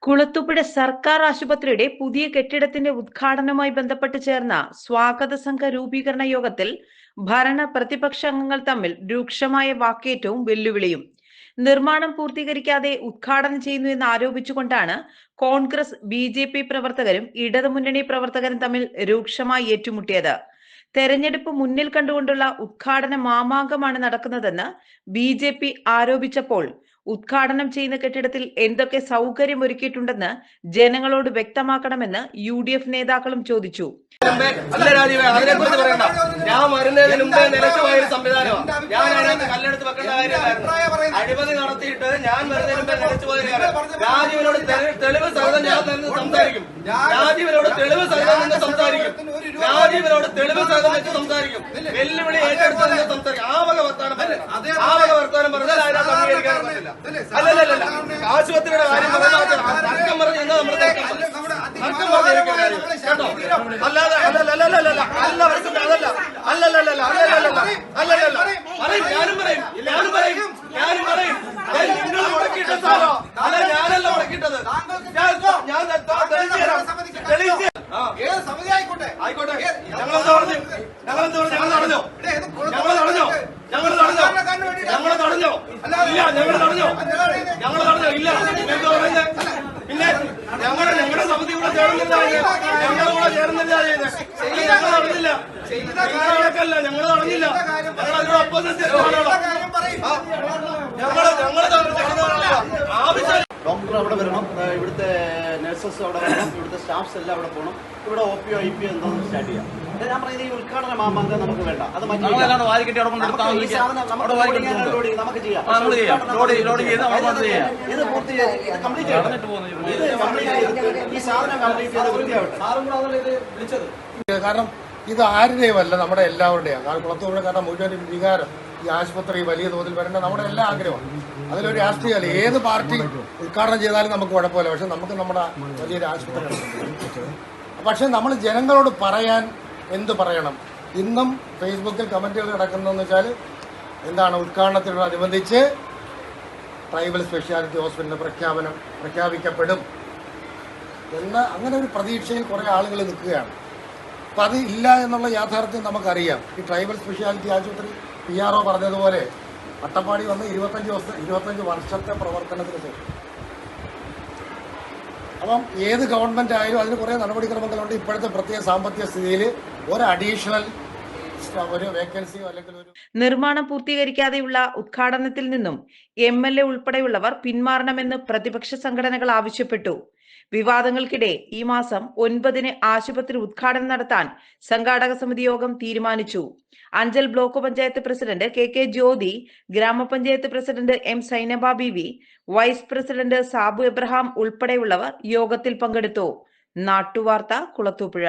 കുളത്തൂപ്പുഴ സർക്കാർ ആശുപത്രിയുടെ പുതിയ കെട്ടിടത്തിന്റെ ഉദ്ഘാടനവുമായി ബന്ധപ്പെട്ട് ചേർന്ന സ്വാഗത സംഘ രൂപീകരണ യോഗത്തിൽ ഭരണ പ്രതിപക്ഷ അംഗങ്ങൾ തമ്മിൽ രൂക്ഷമായ വാക്കേറ്റവും വെല്ലുവിളിയും. നിർമ്മാണം പൂർത്തീകരിക്കാതെ ഉദ്ഘാടനം ചെയ്യുന്നു എന്ന് ആരോപിച്ചുകൊണ്ടാണ് കോൺഗ്രസ് ബി.ജെ.പി. പ്രവർത്തകരും ഇടതുമുന്നണി പ്രവർത്തകരും തമ്മിൽ രൂക്ഷമായി ഏറ്റുമുട്ടിയത്. തെരഞ്ഞെടുപ്പ് മുന്നിൽ കണ്ടുകൊണ്ടുള്ള ഉദ്ഘാടന മാമാങ്കമാണ് നടക്കുന്നതെന്ന് ബി.ജെ.പി. ആരോപിച്ചപ്പോൾ ഉദ്ഘാടനം ചെയ്യുന്ന കെട്ടിടത്തിൽ എന്തൊക്കെ സൗകര്യം ഒരുക്കിയിട്ടുണ്ടെന്ന് ജനങ്ങളോട് വ്യക്തമാക്കണമെന്ന് യു.ഡി.എഫ്. നേതാക്കളും ചോദിച്ചു. അതിനെക്കുറിച്ച് പറയണ്ട. ഞാൻ വരുന്നതിന് മുമ്പേ നിലച്ചുപോയൊരു സംവിധാനമാണ്. ഞാൻ അതിനകത്ത് കല്ലെടുത്ത് വെക്കേണ്ട കാര്യമില്ലായിരുന്നു. അഴിമതി നടത്തിയിട്ട് ഞാൻ വരുന്നതിന് മുമ്പേ നിലച്ചുപോയൊരു കാര്യം. രാജീവിനോട് തെളിവ് സഹിതം ഞാൻ നിന്ന് സംസാരിക്കും. രാജീവിനോട് തെളിവ് സഹിതം നിന്ന് സംസാരിക്കും. രാജീവിനോട് തെളിവ് സഹിതം വെച്ച് സംസാരിക്കും. വെല്ലുവിളി ഏറ്റെടുത്ത് നിന്ന് സംസാരിക്കും. ആ വക വർത്താനം പറഞ്ഞാൽ അതിനകത്ത് അംഗീകരിക്കാൻ പറ്റില്ല. അല്ലല്ല, ആശുപത്രിയുടെ കാര്യം തർക്കം പറഞ്ഞ് ഇന്ന് നമ്മൾ തർക്കം പറഞ്ഞിരിക്കുന്ന കാര്യം കേട്ടോ. അല്ലാതെ നിങ്ങൾ മുടക്കിയിട്ട സാധനം അല്ല, ഞാനല്ല മുടക്കിയിട്ടത്. ആയിക്കോട്ടെ, ഞങ്ങളെന്താ പറഞ്ഞു? ഞങ്ങൾ തടഞ്ഞോ? ഇല്ല. എന്താ പറയുന്നത്? പിന്നെ ഞങ്ങളുടെ സമിതി കൂടെ ചേർന്നില്ല, ഞങ്ങൾ തടഞ്ഞില്ല. ഞങ്ങൾ തടഞ്ഞില്ല. ഞങ്ങൾ അതിനോട് ഒപ്പോസിറ്റ് ആവശ്യം. ഡോക്ടർ അവിടെ വരണം, ഇവിടുത്തെ നഴ്സസ് അവിടെ വരണം, ഇവിടുത്തെ സ്റ്റാഫ്സ് എല്ലാം അവിടെ പോകണം. ഇവിടെ OPO IP എന്താണെന്ന് സ്റ്റാർട്ട് ചെയ്യാം. ഞാൻ പറയുന്നത് ഈ ഉദ്ഘാടന മാമാങ്കം നമുക്ക് വേണ്ട. അത് നമുക്ക് ചെയ്യാം. ഇത് പൂർത്തിയായി കംപ്ലീറ്റ് ഈ സാധനം കംപ്ലീറ്റ് ചെയ്ത് വൃത്തിയാവട്ടെ. കാരണം ഇത് ആരുടെയുമല്ല, നമ്മുടെ എല്ലാവരുടെയാണ്. കാരണം കുളത്തൂപ്പുഴക്കാരുടെ മുഴുവൻ വികാരം ഈ ആശുപത്രി വലിയ തോതിൽ വരേണ്ട നമ്മുടെ എല്ലാ ആഗ്രഹമാണ്. അതിലൊരു രാഷ്ട്രീയമല്ല. ഏത് പാർട്ടി ഉദ്ഘാടനം ചെയ്താലും നമുക്ക് കുഴപ്പമില്ല. പക്ഷെ നമുക്ക് നമ്മുടെ വലിയൊരു ആശുപത്രി. പക്ഷെ നമ്മൾ ജനങ്ങളോട് പറയാൻ എന്ത് പറയണം? ഇന്നും ഫേസ്ബുക്കിൽ കമന്റുകൾ കിടക്കുന്നതെന്ന് വെച്ചാൽ എന്താണ്, ഉദ്ഘാടനത്തിനോടനുബന്ധിച്ച് ട്രൈബൽ സ്പെഷ്യാലിറ്റി ഹോസ്പിറ്റലിന്റെ പ്രഖ്യാപിക്കപ്പെടും എന്ന അങ്ങനെ ഒരു പ്രതീക്ഷയിൽ കുറേ ആളുകൾ നിൽക്കുകയാണ്. അപ്പം അത് ഇല്ല എന്നുള്ള യാഥാർത്ഥ്യം നമുക്കറിയാം. ഈ ട്രൈബൽ സ്പെഷ്യാലിറ്റി ആശുപത്രി PRO പറഞ്ഞതുപോലെ അട്ടപ്പാടി വന്ന് 25 വർഷത്തെ പ്രവർത്തനത്തിന് ശേഷം. അപ്പം ഏത് ഗവൺമെന്റ് ആയാലും അതിന് കുറേ നടപടിക്രമങ്ങളുണ്ട്. ഇപ്പോഴത്തെ പ്രത്യേക സാമ്പത്തിക സ്ഥിതിയിൽ ഒരു അഡീഷണൽ ഒരു വേക്കൻസിയോ അല്ലെങ്കിൽ ഒരു നിർമ്മാണം പൂർത്തീകരിക്കാതെയുള്ള ഉദ്ഘാടനത്തിൽ നിന്നും MLA ഉൾപ്പെടെയുള്ളവർ പിന്മാറണമെന്ന് പ്രതിപക്ഷ സംഘടനകൾ ആവശ്യപ്പെട്ടു. വിവാദങ്ങൾക്കിടെ ഈ മാസം 9-ന് ആശുപത്രി ഉദ്ഘാടനം നടത്താൻ സംഘാടക സമിതി യോഗം തീരുമാനിച്ചു. Anchal block panchayat president KK Jyothi, ഗ്രാമപഞ്ചായത്ത് president M Sainaba Beevi, vice president Sabu Abraham ഉൾപ്പെടെയുള്ളവർ യോഗത്തിൽ പങ്കെടുത്തു. നാട്ടുവാർത്ത, കുളത്തൂപ്പുഴ.